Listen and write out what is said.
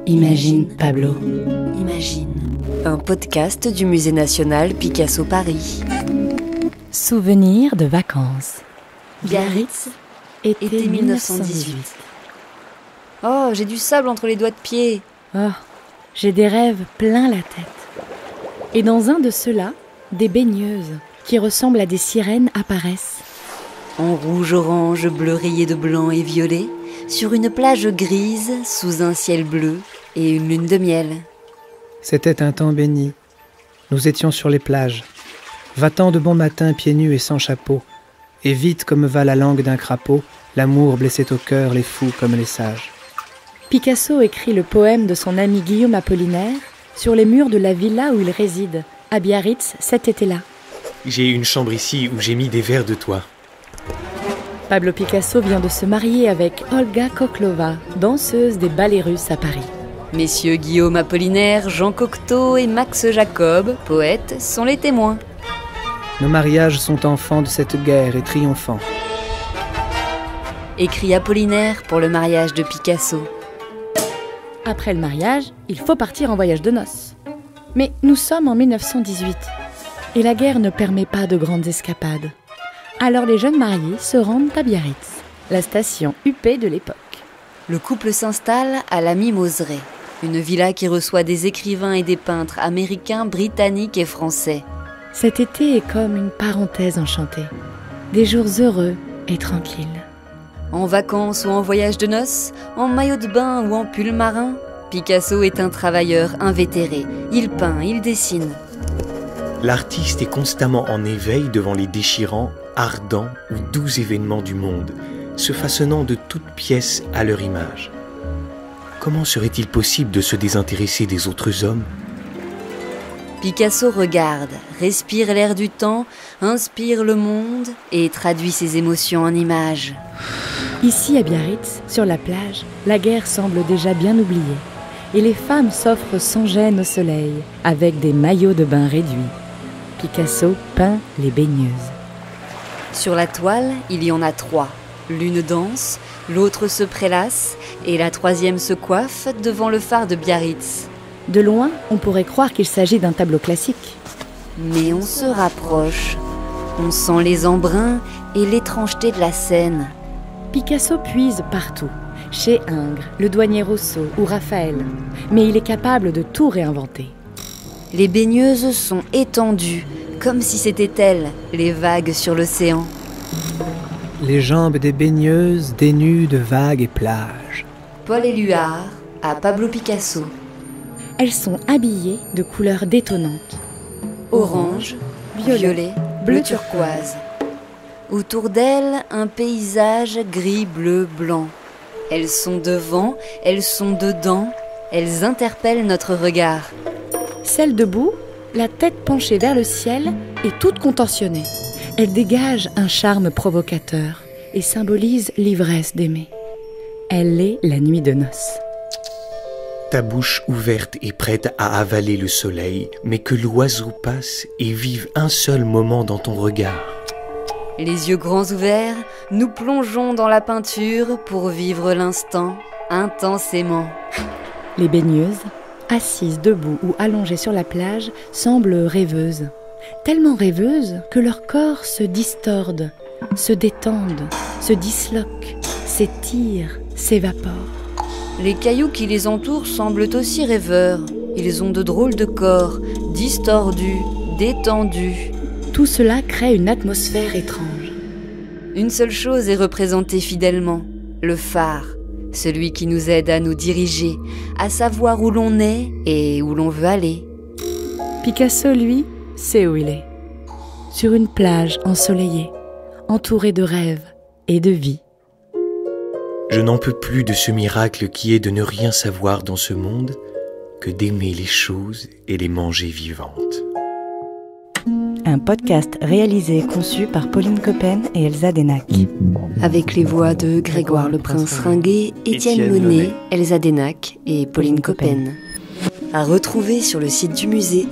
Imagine, Pablo. Imagine. Un podcast du Musée national Picasso Paris. Souvenirs de vacances. Biarritz, été 1918. Oh, j'ai du sable entre les doigts de pied. Oh, j'ai des rêves plein la tête. Et dans un de ceux-là, des baigneuses qui ressemblent à des sirènes apparaissent. En rouge, orange, bleu rayé de blanc et violet, sur une plage grise, sous un ciel bleu et une lune de miel. C'était un temps béni. Nous étions sur les plages. Va-t'en de bon matin, pieds nus et sans chapeau. Et vite comme va la langue d'un crapaud, l'amour blessait au cœur les fous comme les sages. Picasso écrit le poème de son ami Guillaume Apollinaire sur les murs de la villa où il réside, à Biarritz, cet été-là. J'ai une chambre ici où j'ai mis des vers de toi. Pablo Picasso vient de se marier avec Olga Koklova, danseuse des ballets russes à Paris. Messieurs Guillaume Apollinaire, Jean Cocteau et Max Jacob, poètes, sont les témoins. Nos mariages sont enfants de cette guerre et triomphants. Écrit Apollinaire pour le mariage de Picasso. Après le mariage, il faut partir en voyage de noces. Mais nous sommes en 1918 et la guerre ne permet pas de grandes escapades. Alors les jeunes mariés se rendent à Biarritz, la station huppée de l'époque. Le couple s'installe à la Mimoseraie, une villa qui reçoit des écrivains et des peintres américains, britanniques et français. Cet été est comme une parenthèse enchantée. Des jours heureux et tranquilles. En vacances ou en voyage de noces, en maillot de bain ou en pull marin, Picasso est un travailleur invétéré. Il peint, il dessine. L'artiste est constamment en éveil devant les déchirants, ardents ou doux événements du monde, se façonnant de toutes pièces à leur image. Comment serait-il possible de se désintéresser des autres hommes ? Picasso regarde, respire l'air du temps, inspire le monde et traduit ses émotions en images. Ici à Biarritz, sur la plage, la guerre semble déjà bien oubliée. Et les femmes s'offrent sans gêne au soleil, avec des maillots de bain réduits. Picasso peint les baigneuses. Sur la toile, il y en a 3. L'une danse, l'autre se prélasse et la troisième se coiffe devant le phare de Biarritz. De loin, on pourrait croire qu'il s'agit d'un tableau classique. Mais on se rapproche. On sent les embruns et l'étrangeté de la scène. Picasso puise partout, chez Ingres, le douanier Rousseau ou Raphaël. Mais il est capable de tout réinventer. Les baigneuses sont étendues, comme si c'était elles, les vagues sur l'océan. Les jambes des baigneuses dénues de vagues et plages. Paul Éluard à Pablo Picasso. Elles sont habillées de couleurs détonnantes. Orange, violet, bleu turquoise. Autour d'elles, un paysage gris, bleu, blanc. Elles sont devant, elles sont dedans, elles interpellent notre regard. Celle debout, la tête penchée vers le ciel et toute contentionnée. Elle dégage un charme provocateur et symbolise l'ivresse d'aimer. Elle est la nuit de noces. Ta bouche ouverte est prête à avaler le soleil, mais que l'oiseau passe et vive un seul moment dans ton regard. Les yeux grands ouverts, nous plongeons dans la peinture pour vivre l'instant intensément. Les baigneuses, assises debout ou allongées sur la plage, semblent rêveuses. Tellement rêveuses que leur corps se distorde, se détendent, se disloquent, s'étirent, s'évaporent. Les cailloux qui les entourent semblent aussi rêveurs. Ils ont de drôles de corps, distordus, détendus. Tout cela crée une atmosphère étrange. Une seule chose est représentée fidèlement, le phare, celui qui nous aide à nous diriger, à savoir où l'on est et où l'on veut aller. Picasso, lui, sait où il est. Sur une plage ensoleillée, entourée de rêves et de vie. Je n'en peux plus de ce miracle qui est de ne rien savoir dans ce monde que d'aimer les choses et les manger vivantes. Un podcast réalisé et conçu par Pauline Coppen et Elsa Denac. Avec les voix de Grégoire le Prince Ringuet, Étienne Monet, Elsa Denac et Pauline Coppen. À retrouver sur le site du musée